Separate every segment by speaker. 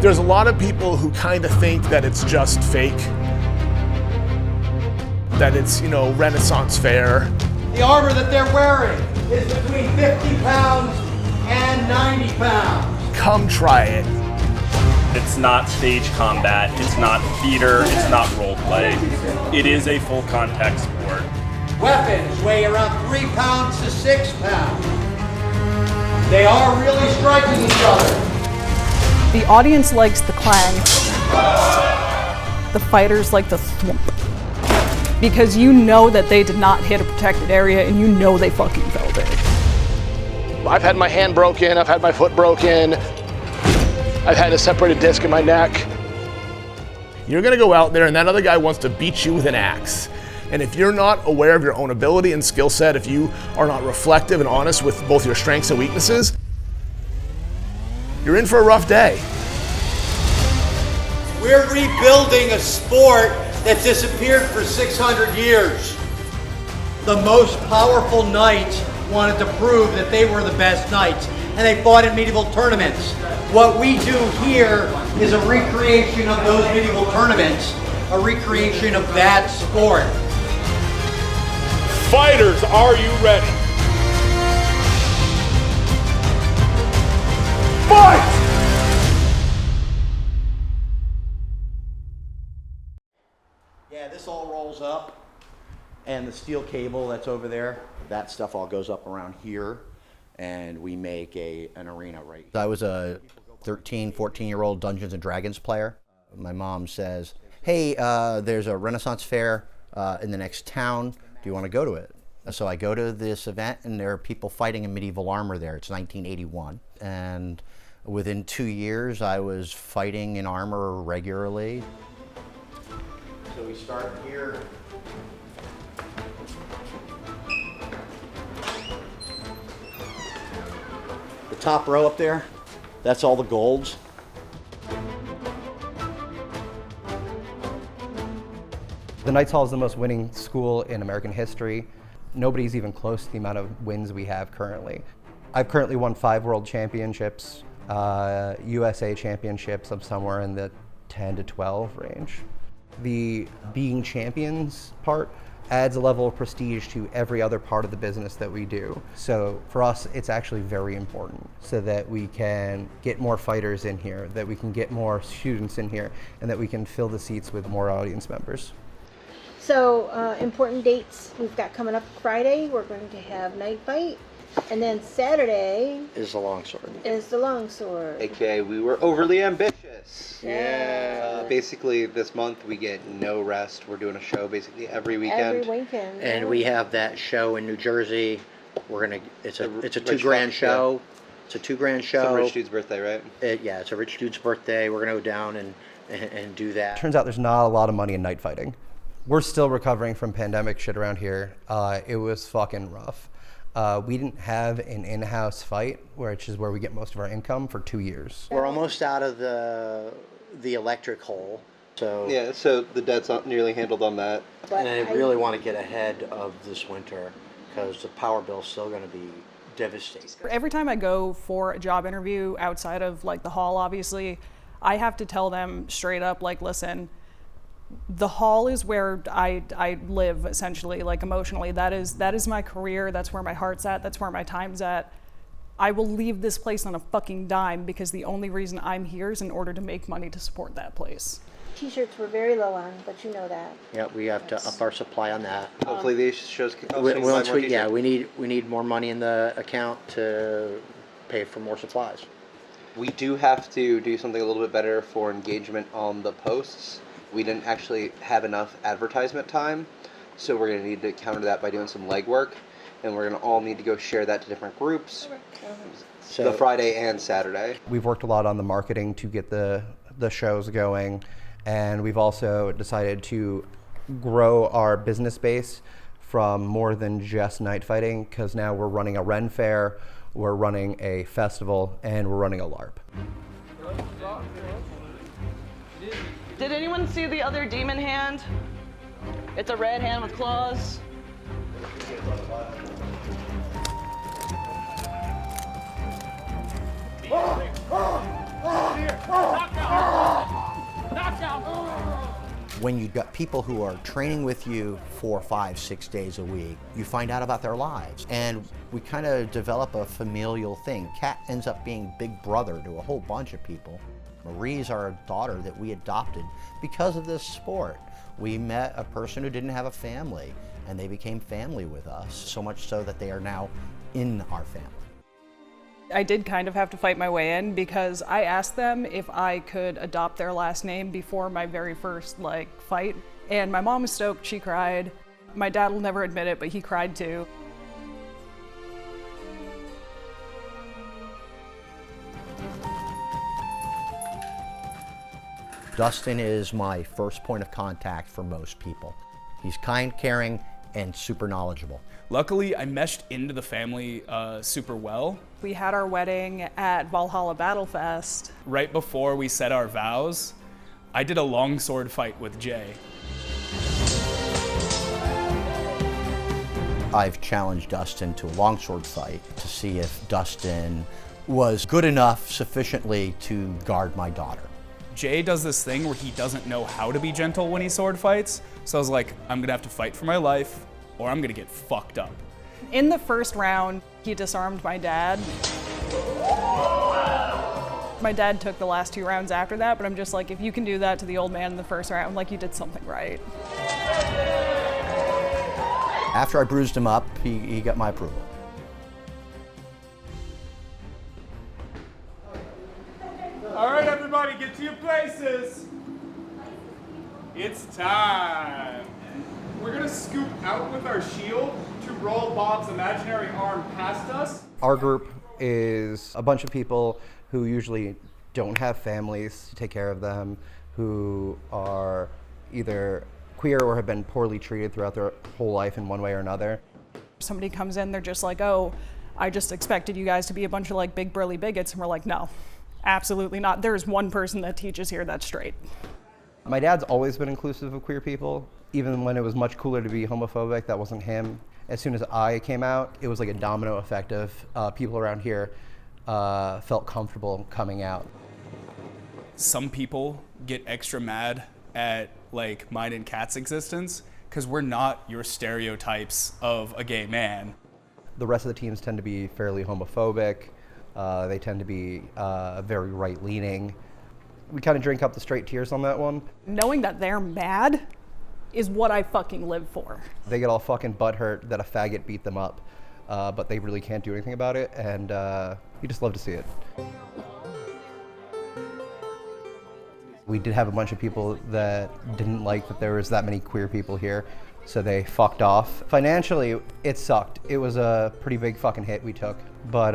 Speaker 1: There's a lot of people who kind of think that it's just fake, that it's, Renaissance fair.
Speaker 2: The armor that they're wearing is between 50 pounds and 90 pounds.
Speaker 1: Come try it.
Speaker 3: It's not stage combat, it's not theater, it's not role play. It is a full contact sport.
Speaker 2: Weapons weigh around 3 pounds to 6 pounds. They are really striking each other.
Speaker 4: The audience likes the clang. The fighters like the thwomp. Because you know that they did not hit a protected area and you know they fucking felt it.
Speaker 1: I've had my hand broken, I've had my foot broken, I've had a separated disc in my neck. You're gonna go out there and that other guy wants to beat you with an axe. And if you're not aware of your own ability and skill set, if you are not reflective and honest with both your strengths and weaknesses, you're in for a rough day.
Speaker 2: We're rebuilding a sport that disappeared for 600 years. The most powerful knights wanted to prove that they were the best knights, and they fought in medieval tournaments. What we do here is a recreation of those medieval tournaments, a recreation of that sport.
Speaker 5: Fighters, are you ready? Fight!
Speaker 2: Yeah, this all rolls up, and the steel cable that's over there, that stuff all goes up around here, and we make an arena right here.
Speaker 6: I was a 13, 14-year-old Dungeons & Dragons player. My mom says, hey, there's a Renaissance fair in the next town. Do you want to go to it? So I go to this event, and there are people fighting in medieval armor there. It's 1981. And within 2 years, I was fighting in armor regularly.
Speaker 2: So we start here. The top row up there, that's all the golds.
Speaker 7: The Knights Hall is the most winning school in American history. Nobody's even close to the amount of wins we have currently. I've currently won 5 world championships, USA championships. I'm somewhere in the 10 to 12 range. The being champions part adds a level of prestige to every other part of the business that we do. So for us, it's actually very important so that we can get more fighters in here, that we can get more students in here, and that we can fill the seats with more audience members.
Speaker 8: So important dates we've got coming up. Friday, we're going to have Night Fight. And then Saturday
Speaker 2: is the longsword.
Speaker 9: AKA we were overly ambitious.
Speaker 8: Yeah.
Speaker 9: Basically this month we get no rest. We're doing a show basically every weekend.
Speaker 8: Every weekend.
Speaker 2: And we have that show in New Jersey. It's a $2,000 show.
Speaker 9: Yeah.
Speaker 2: It's a $2,000 show.
Speaker 9: It's a rich dude's birthday, right?
Speaker 2: It's a rich dude's birthday. We're gonna go down and do that.
Speaker 7: Turns out there's not a lot of money in night fighting. We're still recovering from pandemic shit around here. It was fucking rough. We didn't have an in-house fight, which is where we get most of our income, for 2 years.
Speaker 2: We're almost out of the electric hole. So
Speaker 9: yeah, so the debt's not nearly handled on that.
Speaker 2: And I really want to get ahead of this winter because the power bill's still going to be devastating.
Speaker 4: Every time I go for a job interview outside of like the hall, obviously, I have to tell them straight up, like, listen, the hall is where I live, essentially, like emotionally. That is my career. That's where my heart's at. That's where my time's at. I will leave this place on a fucking dime because the only reason I'm here is in order to make money to support that place.
Speaker 8: T-shirts were very low on, but you know that.
Speaker 2: Yeah, we have to up our supply on that.
Speaker 9: Hopefully these shows can
Speaker 2: we need more money in the account to pay for more supplies.
Speaker 9: We do have to do something a little bit better for engagement on the posts. We didn't actually have enough advertisement time, so we're going to need to counter that by doing some legwork, and we're going to all need to go share that to different groups, so the Friday and Saturday.
Speaker 7: We've worked a lot on the marketing to get the shows going, and we've also decided to grow our business base from more than just night fighting, because now we're running a Ren Fair, we're running a festival, and we're running a LARP.
Speaker 10: Did anyone see the other demon hand? It's a red hand with claws.
Speaker 6: When you've got people who are training with you 4, 5, 6 days a week, you find out about their lives. And we kind of develop a familial thing. Kat ends up being big brother to a whole bunch of people. Marie's our daughter that we adopted because of this sport. We met a person who didn't have a family, and they became family with us, so much so that they are now in our family.
Speaker 4: I did kind of have to fight my way in because I asked them if I could adopt their last name before my very first fight. And my mom was stoked, she cried. My dad will never admit it, but he cried too.
Speaker 6: Dustin is my first point of contact for most people. He's kind, caring, and super knowledgeable.
Speaker 11: Luckily, I meshed into the family super well.
Speaker 4: We had our wedding at Valhalla Battlefest.
Speaker 11: Right before we said our vows, I did a longsword fight with Jay.
Speaker 6: I've challenged Dustin to a longsword fight to see if Dustin was good enough sufficiently to guard my daughter.
Speaker 11: Jay does this thing where he doesn't know how to be gentle when he sword fights, so I was like, I'm gonna have to fight for my life, or I'm gonna get fucked up.
Speaker 4: In the first round, he disarmed my dad. My dad took the last 2 rounds after that, but I'm just like, if you can do that to the old man in the first round, you did something right.
Speaker 6: After I bruised him up, he got my approval.
Speaker 5: All right, everybody, get to your places. It's time. We're gonna scoop out with our shield to roll Bob's imaginary arm past us.
Speaker 7: Our group is a bunch of people who usually don't have families to take care of them, who are either queer or have been poorly treated throughout their whole life in one way or another.
Speaker 4: Somebody comes in, they're just like, oh, I just expected you guys to be a bunch of big burly bigots, and we're like, no, absolutely not. There's one person that teaches here that's straight.
Speaker 7: My dad's always been inclusive of queer people. Even when it was much cooler to be homophobic, that wasn't him. As soon as I came out, it was like a domino effect of people around here felt comfortable coming out.
Speaker 11: Some people get extra mad at mine and Kat's existence because we're not your stereotypes of a gay man.
Speaker 7: The rest of the teams tend to be fairly homophobic. They tend to be very right-leaning. We kind of drink up the straight tears on that one.
Speaker 4: Knowing that they're mad is what I fucking live for.
Speaker 7: They get all fucking butthurt that a faggot beat them up, but they really can't do anything about it, and you just love to see it. We did have a bunch of people that didn't like that there was that many queer people here, so they fucked off. Financially, it sucked. It was a pretty big fucking hit we took, but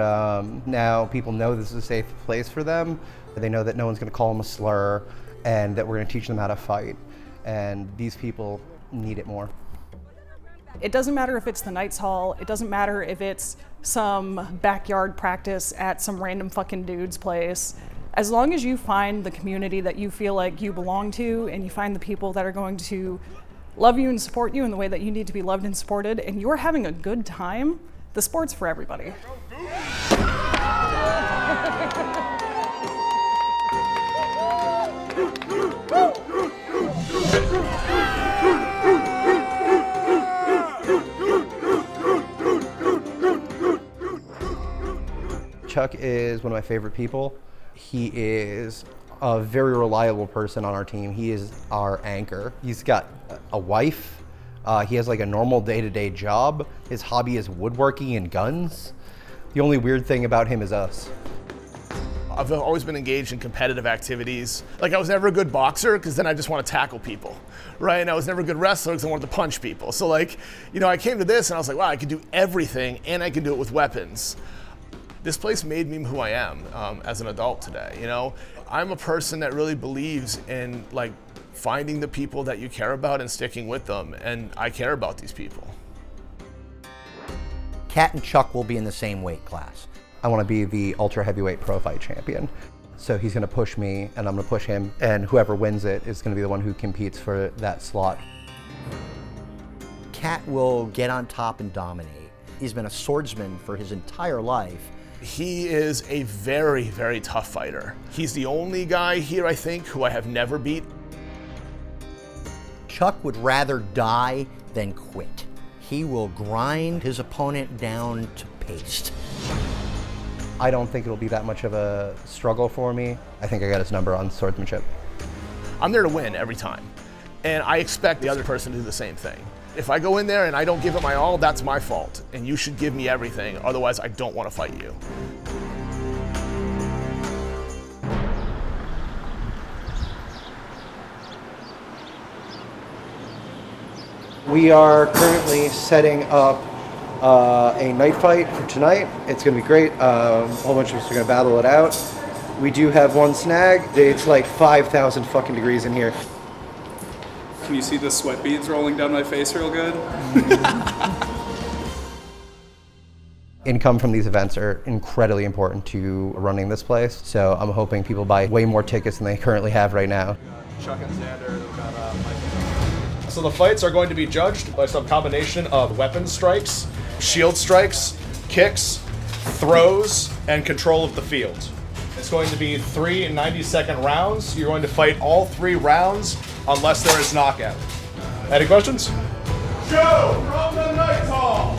Speaker 7: now people know this is a safe place for them. They know that no one's gonna call them a slur, and that we're gonna teach them how to fight, and these people need it more.
Speaker 4: It doesn't matter if it's the Knights Hall, it doesn't matter if it's some backyard practice at some random fucking dude's place. As long as you find the community that you feel like you belong to, and you find the people that are going to love you and support you in the way that you need to be loved and supported, and you're having a good time, the sport's for everybody.
Speaker 7: Chuck is one of my favorite people. He is a very reliable person on our team. He is our anchor. He's got a wife. He has a normal day-to-day job. His hobby is woodworking and guns. The only weird thing about him is us.
Speaker 1: I've always been engaged in competitive activities. I was never a good boxer because then I just want to tackle people, right? And I was never a good wrestler because I wanted to punch people. So I came to this and I was like, wow, I can do everything and I can do it with weapons. This place made me who I am as an adult today, I'm a person that really believes in finding the people that you care about and sticking with them, and I care about these people.
Speaker 6: Kat and Chuck will be in the same weight class.
Speaker 7: I want to be the ultra heavyweight pro fight champion. So he's going to push me and I'm going to push him, and whoever wins it is going to be the one who competes for that slot.
Speaker 6: Kat will get on top and dominate. He's been a swordsman for his entire life.
Speaker 1: He is a very, very tough fighter. He's the only guy here, I think, who I have never beat.
Speaker 6: Chuck would rather die than quit. He will grind his opponent down to paste.
Speaker 7: I don't think it'll be that much of a struggle for me. I think I got his number on swordsmanship.
Speaker 1: I'm there to win every time, and I expect the other person to do the same thing. If I go in there and I don't give it my all, that's my fault, and you should give me everything, otherwise I don't want to fight you.
Speaker 7: We are currently setting up a night fight for tonight. It's going to be great. A whole bunch of us are going to battle it out. We do have one snag. It's like 5,000 fucking degrees in here.
Speaker 11: Can you see the sweat beads rolling down my face real good?
Speaker 7: Income from these events are incredibly important to running this place, so I'm hoping people buy way more tickets than they currently have right now.
Speaker 5: Chuck and Xander, we've got Mike. So the fights are going to be judged by some combination of weapon strikes, shield strikes, kicks, throws, and control of the field. It's going to be 3 90-second rounds. You're going to fight all 3 rounds unless there is knockout. Any questions? Joe from the Night Hall!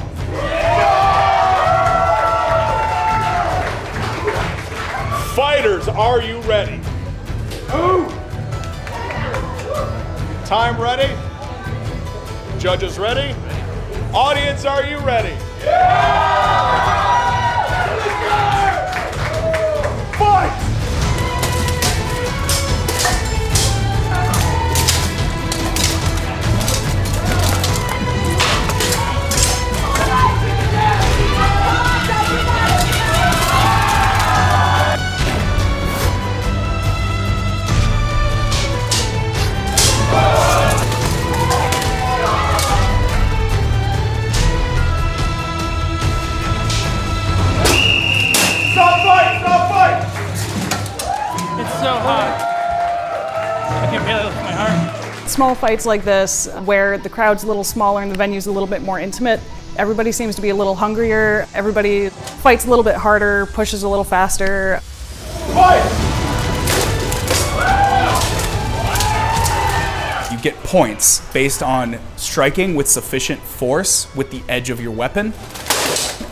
Speaker 5: Fighters, are you ready? Ooh. Time ready? Judges ready? Audience, are you ready? Fight!
Speaker 4: Small fights like this, where the crowd's a little smaller and the venue's a little bit more intimate, everybody seems to be a little hungrier, everybody fights a little bit harder, pushes a little faster.
Speaker 5: Fight!
Speaker 11: You get points based on striking with sufficient force with the edge of your weapon.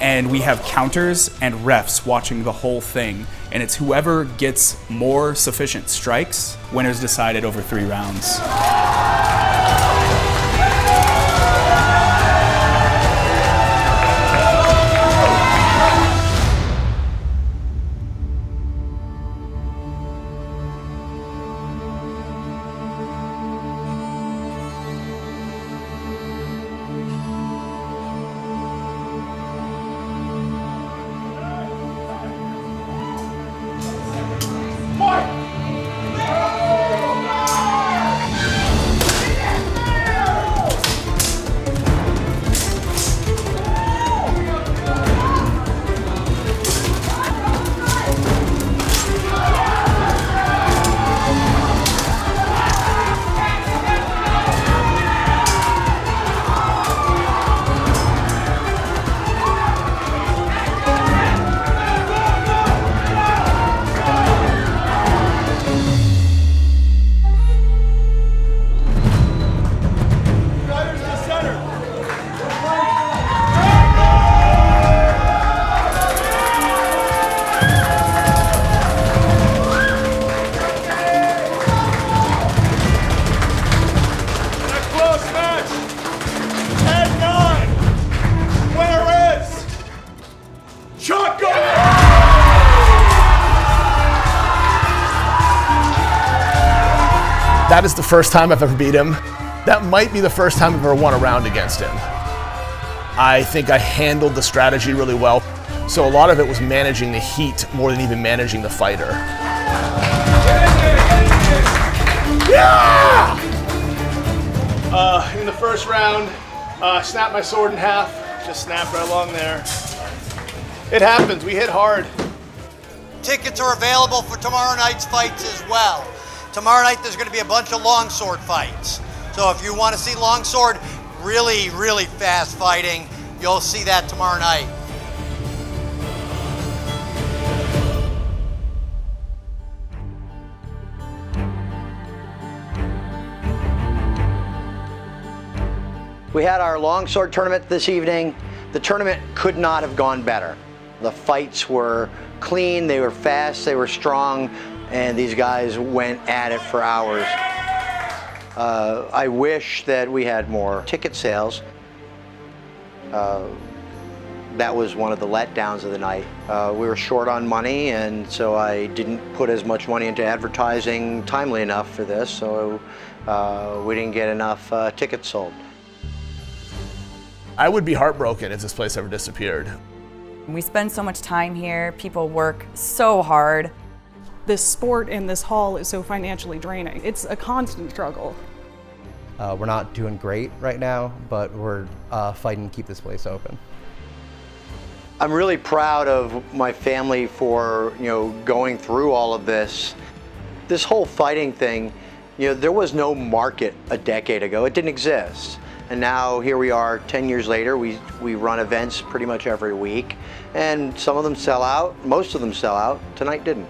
Speaker 11: And we have counters and refs watching the whole thing. And it's whoever gets more sufficient strikes, winners decided over 3 rounds.
Speaker 1: That is the first time I've ever beat him. That might be the first time I've ever won a round against him. I think I handled the strategy really well. So a lot of it was managing the heat more than even managing the fighter. Yeah! In the first round, snapped my sword in half. Just snapped right along there. It happens, we hit hard.
Speaker 2: Tickets are available for tomorrow night's fights as well. Tomorrow night there's going to be a bunch of longsword fights. So if you want to see longsword, really, really fast fighting, you'll see that tomorrow night.
Speaker 6: We had our longsword tournament this evening. The tournament could not have gone better. The fights were clean, they were fast, they were strong, and these guys went at it for hours. I wish that we had more ticket sales. That was one of the letdowns of the night. We were short on money, and so I didn't put as much money into advertising timely enough for this, so we didn't get enough tickets sold.
Speaker 1: I would be heartbroken if this place ever disappeared.
Speaker 12: We spend so much time here, people work so hard.
Speaker 4: This sport in this hall is so financially draining. It's a constant struggle.
Speaker 7: We're not doing great right now, but we're fighting to keep this place open.
Speaker 6: I'm really proud of my family for, going through all of this. This whole fighting thing, there was no market a decade ago. It didn't exist. And now here we are 10 years later, we run events pretty much every week, and some of them sell out, most of them sell out. Tonight didn't.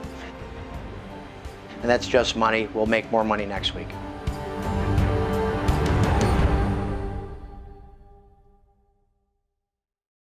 Speaker 6: And that's just money. We'll make more money next week.